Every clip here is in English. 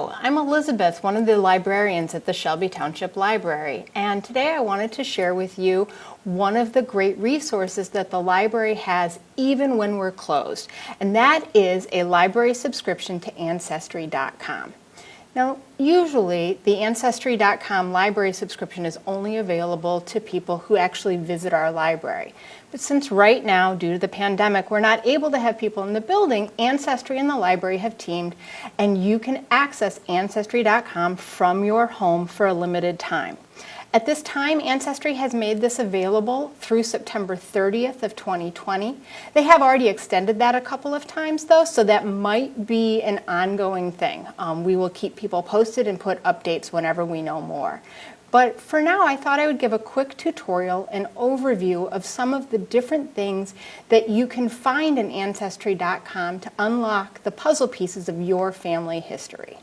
Hello, I'm Elizabeth, one of the librarians at the Shelby Township Library, and today I wanted to share with you one of the great resources that the library has even when we're closed, and that is a library subscription to Ancestry.com. Now, usually the Ancestry.com library subscription is only available to people who actually visit our library. But since right now, due to the pandemic, we're not able to have people in the building, Ancestry and the library have teamed, and you can access Ancestry.com from your home for a limited time. At this time, Ancestry has made this available through September 30th of 2020. They have already extended that a couple of times though, so that might be an ongoing thing. We will keep people posted and put updates whenever we know more. But for now, I thought I would give a quick tutorial and overview of some of the different things that you can find in Ancestry.com to unlock the puzzle pieces of your family history.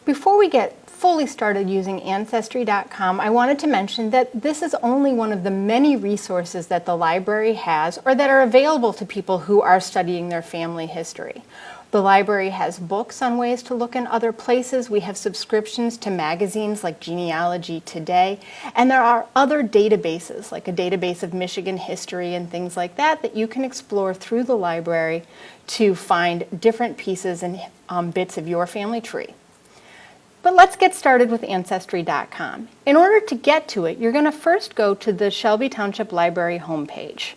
Before we get fully started using Ancestry.com, I wanted to mention that this is only one of the many resources that the library has or that are available to people who are studying their family history. The library has books on ways to look in other places. We have subscriptions to magazines like Genealogy Today, and there are other databases like a database of Michigan history and things like that that you can explore through the library to find different pieces and bits of your family tree. But let's get started with Ancestry.com. In order to get to it, you're going to first go to the Shelby Township Library homepage.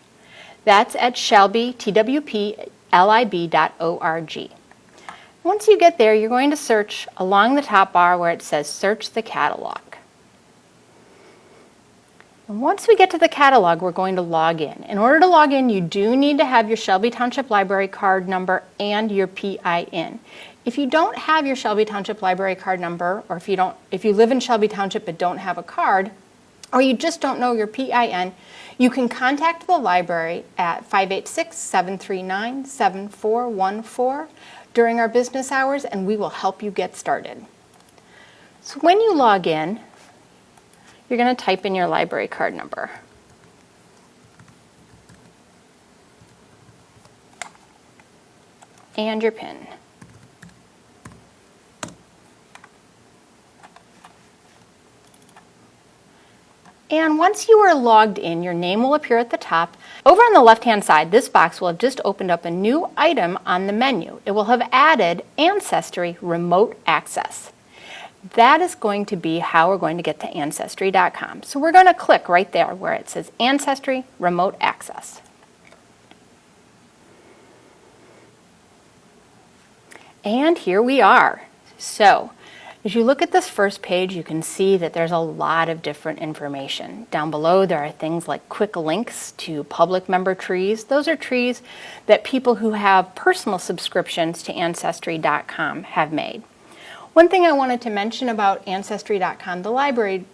That's at shelbytwplib.org. Once you get there, you're going to search along the top bar where it says Search the Catalog. And once we get to the catalog, we're going to log in. In order to log in, you do need to have your Shelby Township Library card number and your PIN. If you don't have your Shelby Township Library card number, or if you live in Shelby Township but don't have a card, or you just don't know your PIN, you can contact the library at 586-739-7414 during our business hours, and we will help you get started. So when you log in, you're going to type in your library card number. And your PIN. And once you are logged in, your name will appear at the top. Over on the left-hand side, this box will have just opened up a new item on the menu. It will have added Ancestry Remote Access. That is going to be how we're going to get to Ancestry.com. So we're going to click right there where it says Ancestry Remote Access. And here we are. So as you look at this first page, you can see that there's a lot of different information. Down below, there are things like quick links to public member trees. Those are trees that people who have personal subscriptions to Ancestry.com have made. One thing I wanted to mention about Ancestry.com, the library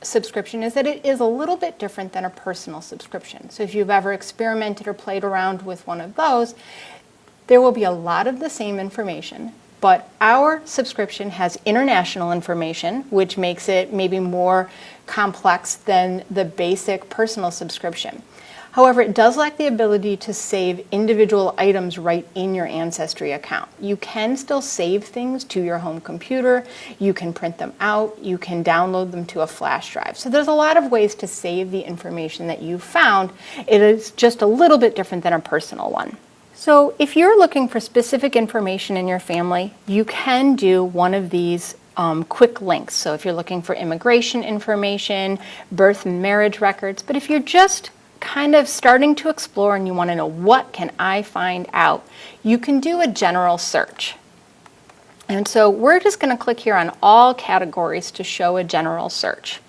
subscription, is that it is a little bit different than a personal subscription. So if you've ever experimented or played around with one of those, there will be a lot of the same information. But our subscription has international information, which makes it maybe more complex than the basic personal subscription. However, it does lack the ability to save individual items right in your Ancestry account. You can still save things to your home computer, you can print them out, you can download them to a flash drive. So there's a lot of ways to save the information that you found. It is just a little bit different than a personal one. So if you're looking for specific information in your family, you can do one of these quick links. So if you're looking for immigration information, birth and marriage records, but if you're just kind of starting to explore and you want to know what can I find out, you can do a general search. And so we're just going to click here on all categories to show a general search.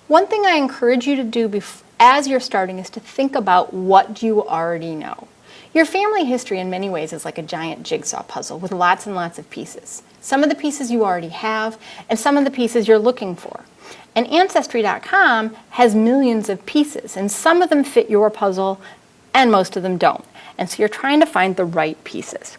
One thing I encourage you to do as you're starting is to think about what you already know. Your family history in many ways is like a giant jigsaw puzzle with lots and lots of pieces. Some of the pieces you already have, and some of the pieces you're looking for. And Ancestry.com has millions of pieces, and some of them fit your puzzle, and most of them don't. And so you're trying to find the right pieces.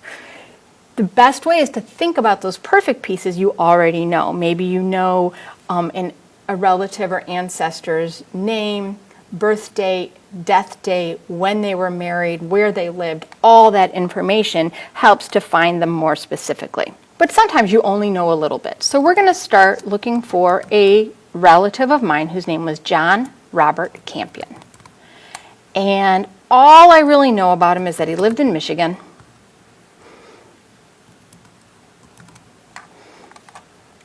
The best way is to think about those perfect pieces you already know. Maybe you know a relative or ancestor's name, birth date, death date, when they were married, where they lived. All that information helps to find them more specifically. but sometimes you only know a little bit. So we're going to start looking for a relative of mine whose name was John Robert Campion. And all I really know about him is that he lived in Michigan.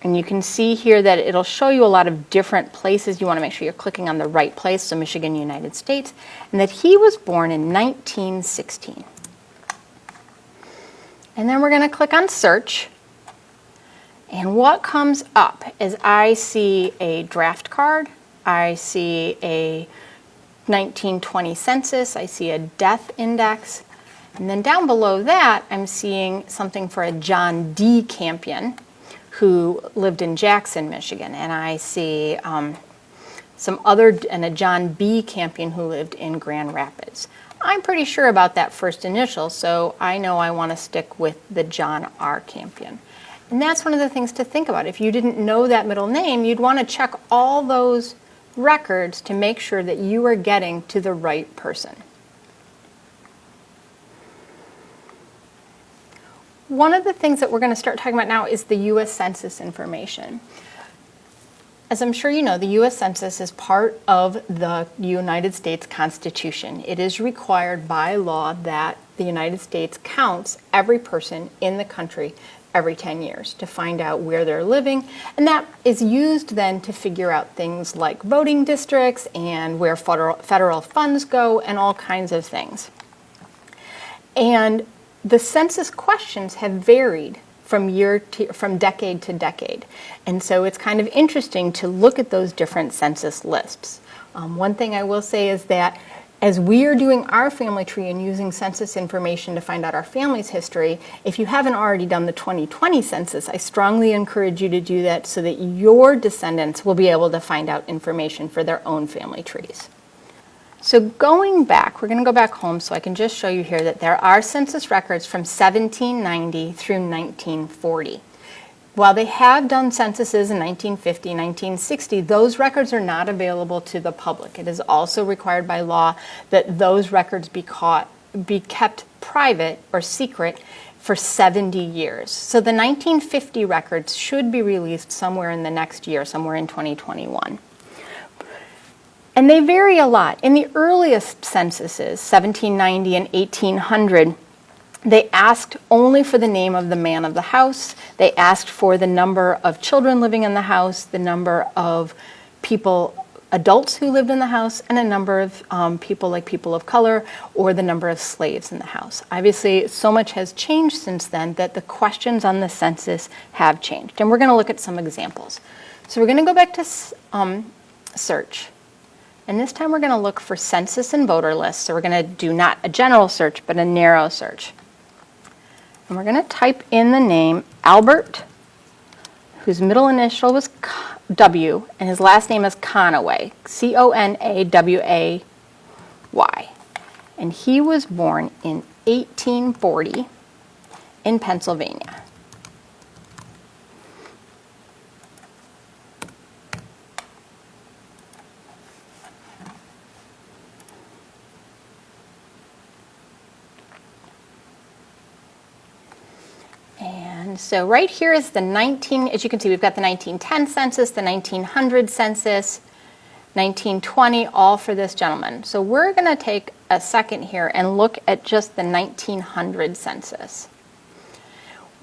And you can see here that it'll show you a lot of different places. You want to make sure you're clicking on the right place, so Michigan, United States, and that he was born in 1916. And then we're going to click on search. And what comes up is I see a draft card, I see a 1920 census, I see a death index, and then down below that I'm seeing something for a John D. Campion who lived in Jackson, Michigan, and I see some other, and a John B. Campion who lived in Grand Rapids. I'm pretty sure about that first initial, so I know I want to stick with the John R. Campion. And that's one of the things to think about. If you didn't know that middle name, you'd want to check all those records to make sure that you are getting to the right person. One of the things that we're going to start talking about now is the U.S. Census information. As I'm sure you know, the U.S. Census is part of the United States Constitution. It is required by law that the United States counts every person in the country every 10 years to find out where they're living, and that is used then to figure out things like voting districts and where federal funds go and all kinds of things. And the census questions have varied from decade to decade. And so it's kind of interesting to look at those different census lists. One thing I will say is that as we are doing our family tree and using census information to find out our family's history, if you haven't already done the 2020 census, I strongly encourage you to do that so that your descendants will be able to find out information for their own family trees. So going back, we're going to go back home so I can just show you here that there are census records from 1790 through 1940. While they have done censuses in 1950, 1960, those records are not available to the public. It is also required by law that those records be kept private or secret for 70 years. So the 1950 records should be released somewhere in the next year, somewhere in 2021. And they vary a lot. In the earliest censuses, 1790 and 1800, they asked only for the name of the man of the house. They asked for the number of children living in the house, the number of people, adults who lived in the house, and a number of people like people of color, or the number of slaves in the house. Obviously, so much has changed since then that the questions on the census have changed. And we're going to look at some examples. So we're going to go back to search. And this time we're going to look for census and voter lists. So we're going to do not a general search, but a narrow search. And we're going to type in the name Albert, whose middle initial was W, and his last name is Conaway, Conaway. And he was born in 1840 in Pennsylvania. So right here is the as you can see, we've got the 1910 census, the 1900 census, 1920, all for this gentleman. So we're going to take a second here and look at just the 1900 census.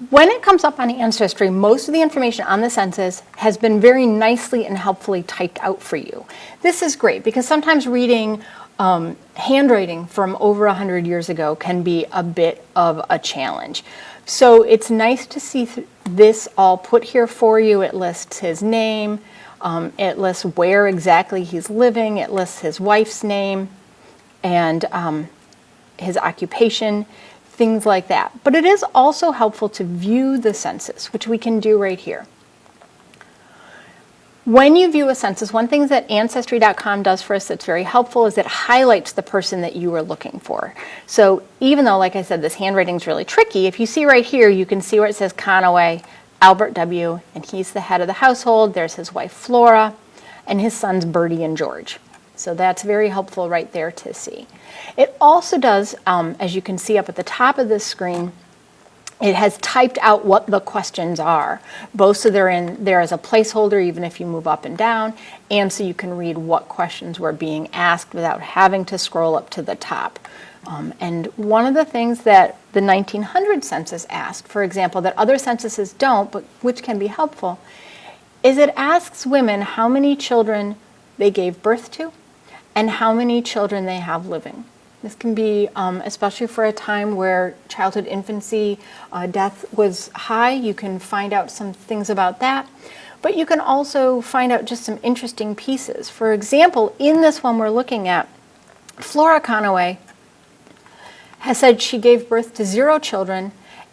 When it comes up on Ancestry, most of the information on the census has been very nicely and helpfully typed out for you. This is great because sometimes reading handwriting from over 100 years ago can be a bit of a challenge. So it's nice to see this all put here for you. It lists his name, it lists where exactly he's living, it lists his wife's name and his occupation, things like that. But it is also helpful to view the census, which we can do right here. When you view a census, one thing that Ancestry.com does for us that's very helpful is it highlights the person that you are looking for. So even though, like I said, this handwriting is really tricky, if you see right here, you can see where it says Conaway, Albert W., and he's the head of the household. There's his wife, Flora, and his sons, Bertie and George. So that's very helpful right there to see. It also does, as you can see up at the top of this screen, it has typed out what the questions are, both so they're in there as a placeholder even if you move up and down, and so you can read what questions were being asked without having to scroll up to the top. And one of the things that the 1900 census asked, for example, that other censuses don't, but which can be helpful, is it asks women how many children they gave birth to and how many children they have living. This can be, especially for a time where childhood infancy death was high, you can find out some things about that. But you can also find out just some interesting pieces. For example, in this one we're looking at, Flora Conaway has said she gave birth to 0 children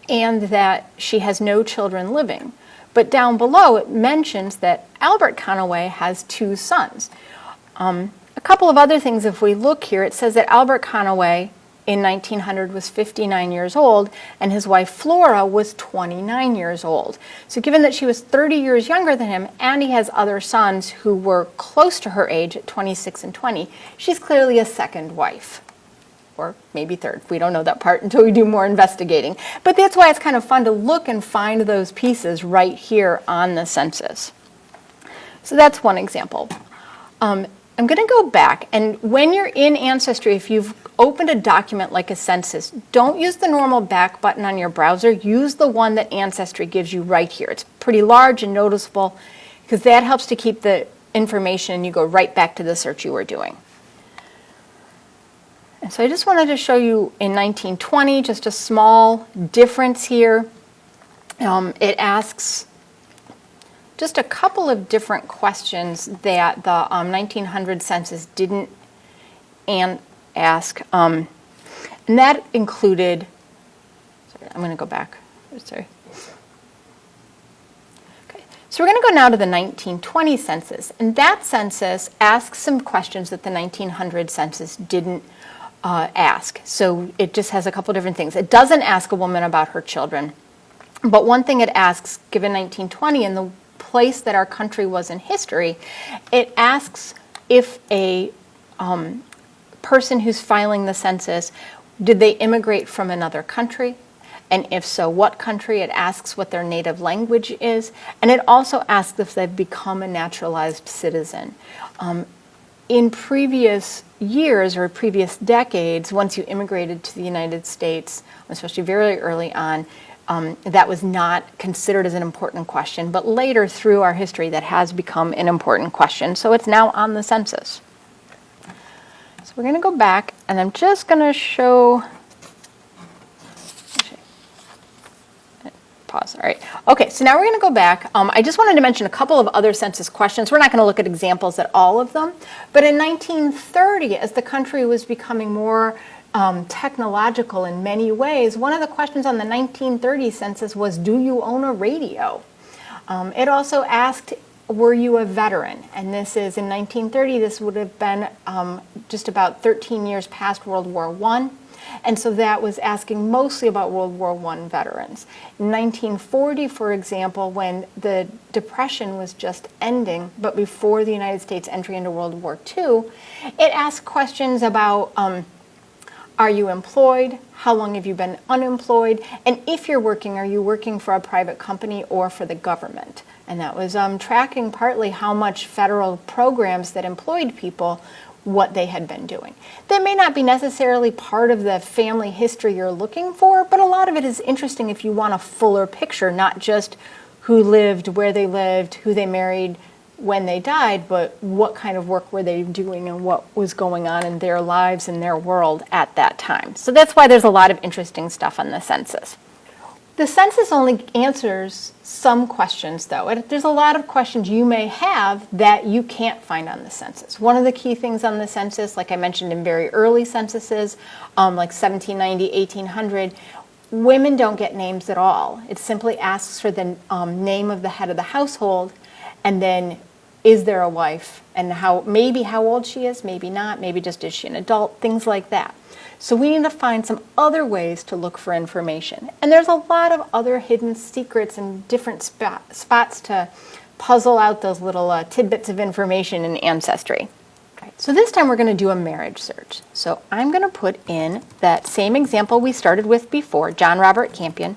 and that she has no children living. But down below it mentions that Albert Conaway has 2 sons. A couple of other things, if we look here, it says that Albert Conaway in 1900 was 59 years old and his wife Flora was 29 years old. So given that she was 30 years younger than him and he has other sons who were close to her age at 26 and 20, she's clearly a second wife. Or maybe third. We don't know that part until we do more investigating. But that's why it's kind of fun to look and find those pieces right here on the census. So that's one example. I'm going to go back, and when you're in Ancestry, if you've opened a document like a census, don't use the normal back button on your browser. Use the one that Ancestry gives you right here. It's pretty large and noticeable because that helps to keep the information and you go right back to the search you were doing. And so I just wanted to show you in 1920, just a small difference here. It asks just a couple of different questions that the 1900 census didn't ask. And that included, sorry, I'm going to go back. Sorry. Okay. So we're going to go now to the 1920 census. And that census asks some questions that the 1900 census didn't ask. So it just has a couple different things. It doesn't ask a woman about her children. But one thing it asks, given 1920 and the place that our country was in history, it asks if a person who's filing the census, did they immigrate from another country? And if so, what country? It asks what their native language is. And it also asks if they've become a naturalized citizen. In previous years or previous decades, once you immigrated to the United States, especially very early on, that was not considered as an important question, but later through our history that has become an important question. So it's now on the census. So we're going to go back and I'm just going to show, pause, all right. Okay, so now we're going to go back. I just wanted to mention a couple of other census questions. We're not going to look at examples at all of them, but in 1930, as the country was becoming more technological in many ways, one of the questions on the 1930 census was, do you own a radio? It also asked, were you a veteran? And this is, in 1930, this would have been just about 13 years past World War I. And so that was asking mostly about World War I veterans. In 1940, for example, when the Depression was just ending, but before the United States entry into World War II, it asked questions about, are you employed? How long have you been unemployed? And if you're working, are you working for a private company or for the government? And that was tracking partly how much federal programs that employed people, what they had been doing. That may not be necessarily part of the family history you're looking for, but a lot of it is interesting if you want a fuller picture, not just who lived, where they lived, who they married, when they died, but what kind of work were they doing and what was going on in their lives and their world at that time. So that's why there's a lot of interesting stuff on the census. The census only answers some questions, though. There's a lot of questions you may have that you can't find on the census. One of the key things on the census, like I mentioned in very early censuses, like 1790, 1800, women don't get names at all. It simply asks for the name of the head of the household, and then is there a wife, and maybe how old she is, maybe not, maybe just is she an adult, things like that. So we need to find some other ways to look for information. And there's a lot of other hidden secrets and different spots to puzzle out those little tidbits of information in Ancestry. Right, so this time we're going to do a marriage search. So I'm going to put in that same example we started with before, John Robert Campion.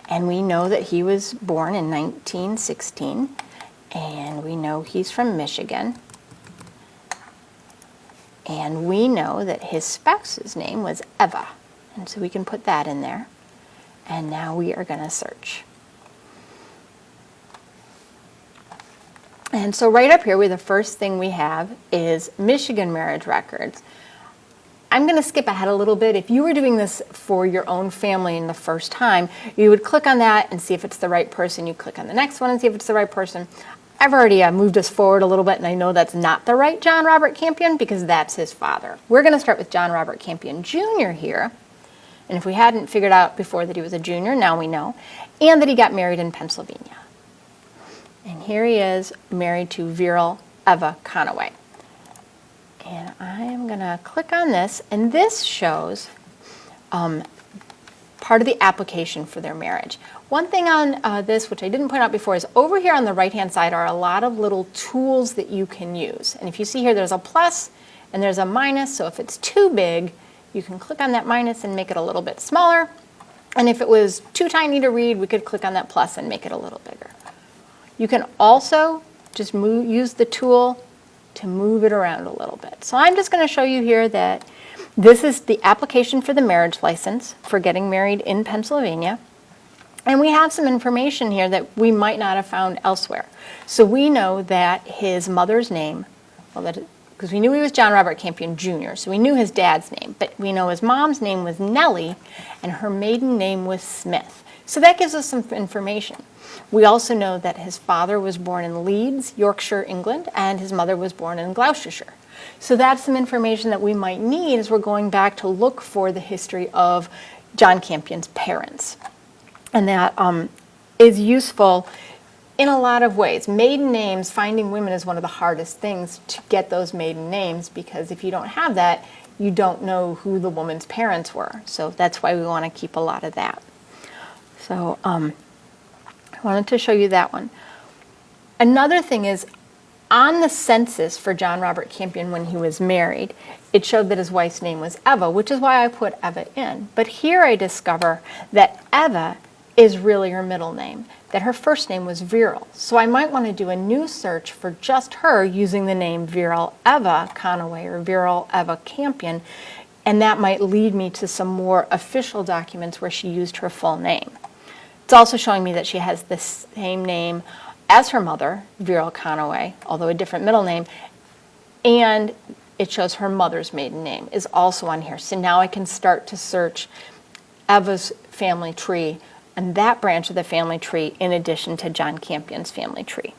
And we know that he was born in 1916, and we know he's from Michigan. And we know that his spouse's name was Eva, and so we can put that in there. And now we are going to search. And so right up here, the first thing we have is Michigan marriage records. I'm going to skip ahead a little bit. If you were doing this for your own family in the first time, you would click on that and see if it's the right person. You click on the next one and see if it's the right person. I've already moved us forward a little bit, and I know that's not the right John Robert Campion because that's his father. We're going to start with John Robert Campion Jr. here. And if we hadn't figured out before that he was a junior, now we know. And that he got married in Pennsylvania. And here he is, married to Viral Eva Conaway. And I am going to click on this, and this shows part of the application for their marriage. One thing on this, which I didn't point out before, is over here on the right-hand side are a lot of little tools that you can use. And if you see here, there's a plus and there's a minus, so if it's too big, you can click on that minus and make it a little bit smaller. And if it was too tiny to read, we could click on that plus and make it a little bigger. You can also just use the tool to move it around a little bit. So I'm just going to show you here that this is the application for the marriage license for getting married in Pennsylvania. And we have some information here that we might not have found elsewhere. So we know that his mother's name, because we knew he was John Robert Campion Jr., so we knew his dad's name, but we know his mom's name was Nellie and her maiden name was Smith. So that gives us some information. We also know that his father was born in Leeds, Yorkshire, England, and his mother was born in Gloucestershire. So that's some information that we might need as we're going back to look for the history of John Campion's parents. And that is useful in a lot of ways. Maiden names, finding women is one of the hardest things to get those maiden names, because if you don't have that, you don't know who the woman's parents were. So that's why we want to keep a lot of that. So I wanted to show you that one. Another thing is, on the census for John Robert Campion when he was married, it showed that his wife's name was Eva, which is why I put Eva in. But here I discover that Eva is really her middle name, that her first name was Viral. So I might want to do a new search for just her using the name Viral Eva Conaway or Viral Eva Campion, and that might lead me to some more official documents where she used her full name. It's also showing me that she has the same name as her mother, Viral Conaway, although a different middle name, and it shows her mother's maiden name is also on here. So now I can start to search Eva's family tree and that branch of the family tree in addition to John Campion's family tree.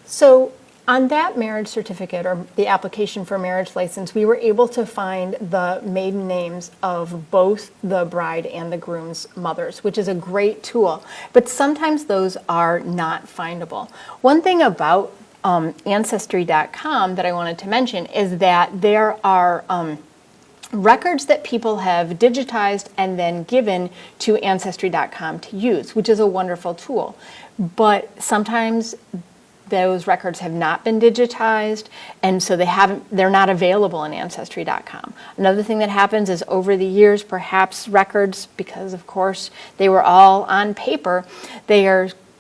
So on that marriage certificate, or the application for marriage license, we were able to find the maiden names of both the bride and the groom's mothers, which is a great tool. But sometimes those are not findable. One thing about Ancestry.com that I wanted to mention is that there are records that people have digitized and then given to Ancestry.com to use, which is a wonderful tool. But sometimes those records have not been digitized, and so they're not available in Ancestry.com. Another thing that happens is over the years, perhaps records, because of course they were all on paper,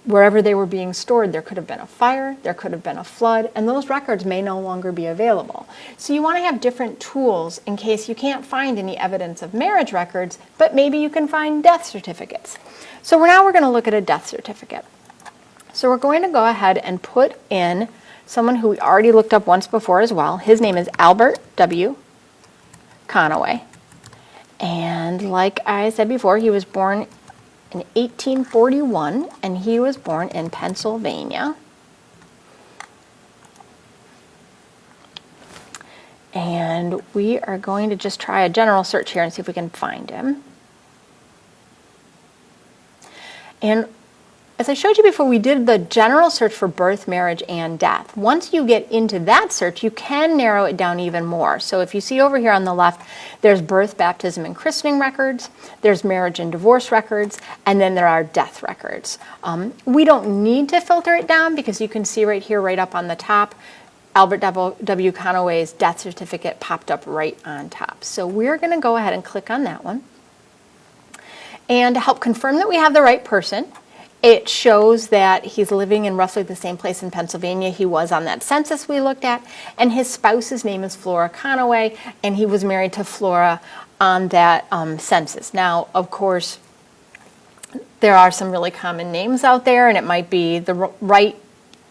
wherever they were being stored, there could have been a fire, there could have been a flood, and those records may no longer be available. So you want to have different tools in case you can't find any evidence of marriage records, but maybe you can find death certificates. So now we're going to look at a death certificate. So we're going to go ahead and put in someone who we already looked up once before as well. His name is Albert W. Conaway. And like I said before, he was born in 1841, and he was born in Pennsylvania. And we are going to just try a general search here and see if we can find him. And as I showed you before, we did the general search for birth, marriage, and death. Once you get into that search, you can narrow it down even more. So if you see over here on the left, there's birth, baptism, and christening records, there's marriage and divorce records, and then there are death records. We don't need to filter it down because you can see right here, right up on the top, Albert W. Conaway's death certificate popped up right on top. So we're going to go ahead and click on that one. And to help confirm that we have the right person, it shows that he's living in roughly the same place in Pennsylvania he was on that census we looked at, and his spouse's name is Flora Conaway, and he was married to Flora on that census. Now, of course, there are some really common names out there, and it might be the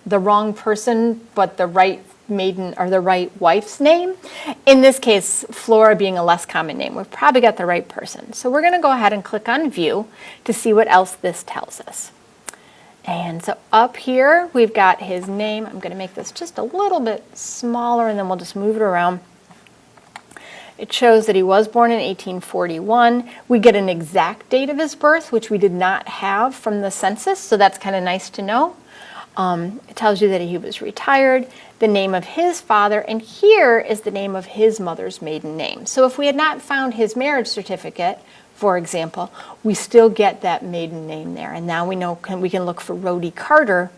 wrong person, but the right maiden or the right wife's name. In this case, Flora being a less common name, we've probably got the right person. So we're going to go ahead and click on View to see what else this tells us. And so up here, we've got his name. I'm going to make this just a little bit smaller, and then we'll just move it around. It shows that he was born in 1841. We get an exact date of his birth, which we did not have from the census, so that's kind of nice to know. It tells you that he was retired, the name of his father, and here is the name of his mother's maiden name. So if we had not found his marriage certificate, for example, we still get that maiden name there. And now we know we can look for Rhodey Carter,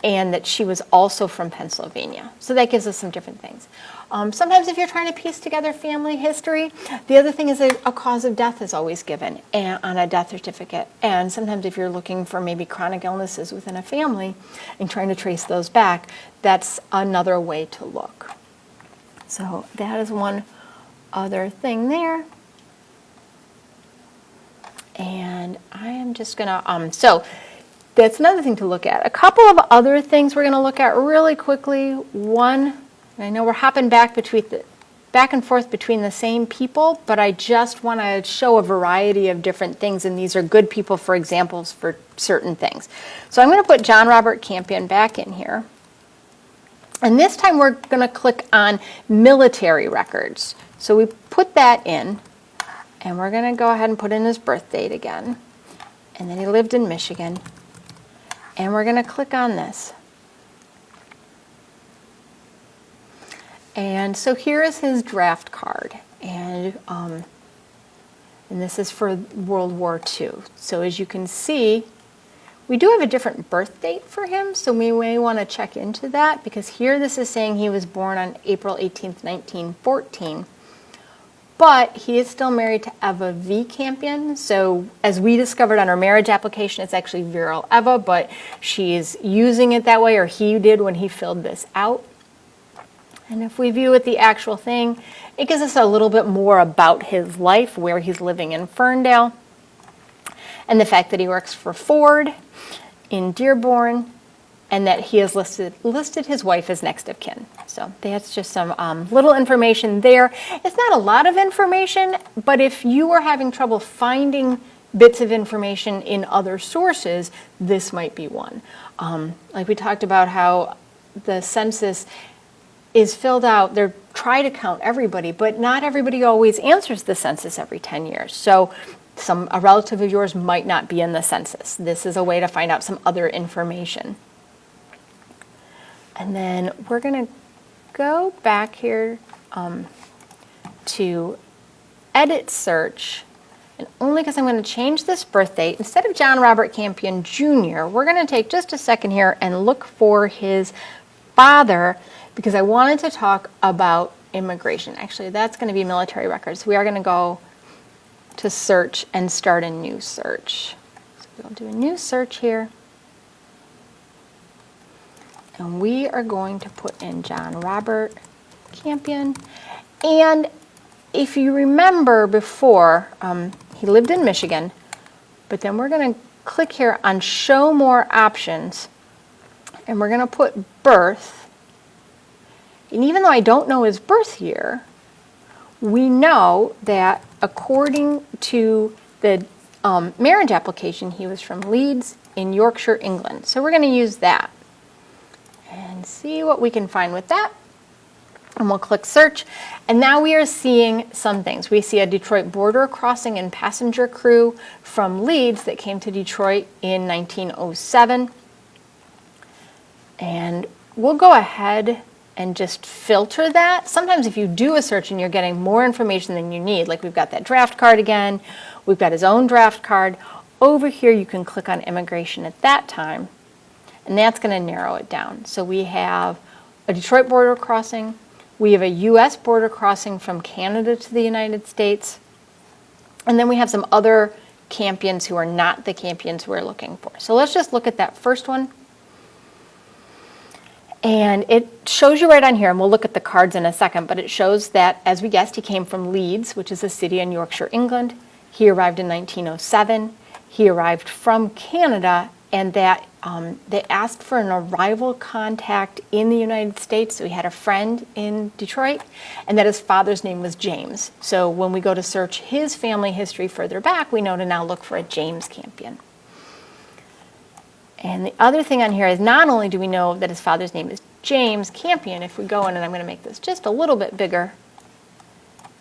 and that she was also from Pennsylvania. So that gives us some different things. Sometimes if you're trying to piece together family history, the other thing is a cause of death is always given on a death certificate. And sometimes if you're looking for maybe chronic illnesses within a family and trying to trace those back, that's another way to look. So that is one other thing there. And I am just gonna, so that's another thing to look at. A couple of other things we're gonna look at really quickly. One, I know we're hopping back and forth between the same people, but I just want to show a variety of different things, and these are good people for examples for certain things. So I'm going to put John Robert Campion back in here. And this time we're going to click on military records. So we put that in, and we're going to go ahead and put in his birth date again. And then he lived in Michigan. And we're going to click on this. And so here is his draft card, and this is for World War II. So as you can see, we do have a different birth date for him, so we may want to check into that, because here this is saying he was born on April 18th, 1914, but he is still married to Eva V. Campion. So as we discovered on our marriage application, it's actually Viral Eva, but she is using it that way, or he did when he filled this out. And if we view it the actual thing, it gives us a little bit more about his life, where he's living in Ferndale, and the fact that he works for Ford in Dearborn, and that he has listed his wife as next of kin. So that's just some little information there. It's not a lot of information, but if you are having trouble finding bits of information in other sources, this might be one. Like we talked about how the census is filled out, they're trying to count everybody, but not everybody always answers the census every 10 years. So a relative of yours might not be in the census. This is a way to find out some other information. And then we're going to go back here to edit search, and only because I'm going to change this birth date, instead of John Robert Campion Jr., we're going to take just a second here and look for his father, because I wanted to talk about immigration. Actually, that's going to be military records. We are going to go to search and start a new search. So we'll do a new search here. And we are going to put in John Robert Campion. And if you remember before, he lived in Michigan, but then we're going to click here on Show More Options, and we're going to put birth. And even though I don't know his birth year, we know that according to the marriage application, he was from Leeds in Yorkshire, England. So we're going to use that and see what we can find with that. And we'll click search. And now we are seeing some things. We see a Detroit border crossing and passenger crew from Leeds that came to Detroit in 1907. And we'll go ahead and just filter that. Sometimes if you do a search and you're getting more information than you need, like we've got that draft card again, we've got his own draft card. Over here you can click on immigration at that time, and that's going to narrow it down. So we have a Detroit border crossing. We have a U.S. border crossing from Canada to the United States. And then we have some other Campions who are not the Campions we're looking for. So let's just look at that first one. And it shows you right on here, and we'll look at the cards in a second, but it shows that, as we guessed, he came from Leeds, which is a city in Yorkshire, England. He arrived in 1907. He arrived from Canada, and that they asked for an arrival contact in the United States. So he had a friend in Detroit, and that his father's name was James. So when we go to search his family history further back, we know to now look for a James Campion. And the other thing on here is not only do we know that his father's name is James Campion, if we go in, and I'm going to make this just a little bit bigger,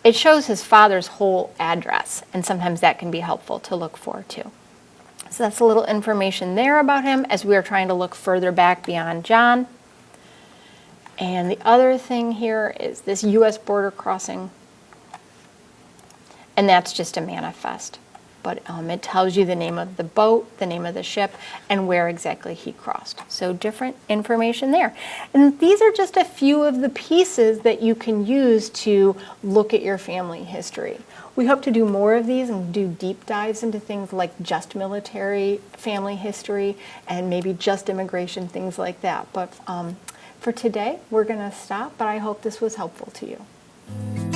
it shows his father's whole address, and sometimes that can be helpful to look for too. So that's a little information there about him as we are trying to look further back beyond John. And the other thing here is this U.S. border crossing, and that's just a manifest. But it tells you the name of the boat, the name of the ship, and where exactly he crossed. So different information there. And these are just a few of the pieces that you can use to look at your family history. We hope to do more of these and do deep dives into things like just military family history and maybe just immigration, things like that. But for today, we're going to stop, but I hope this was helpful to you.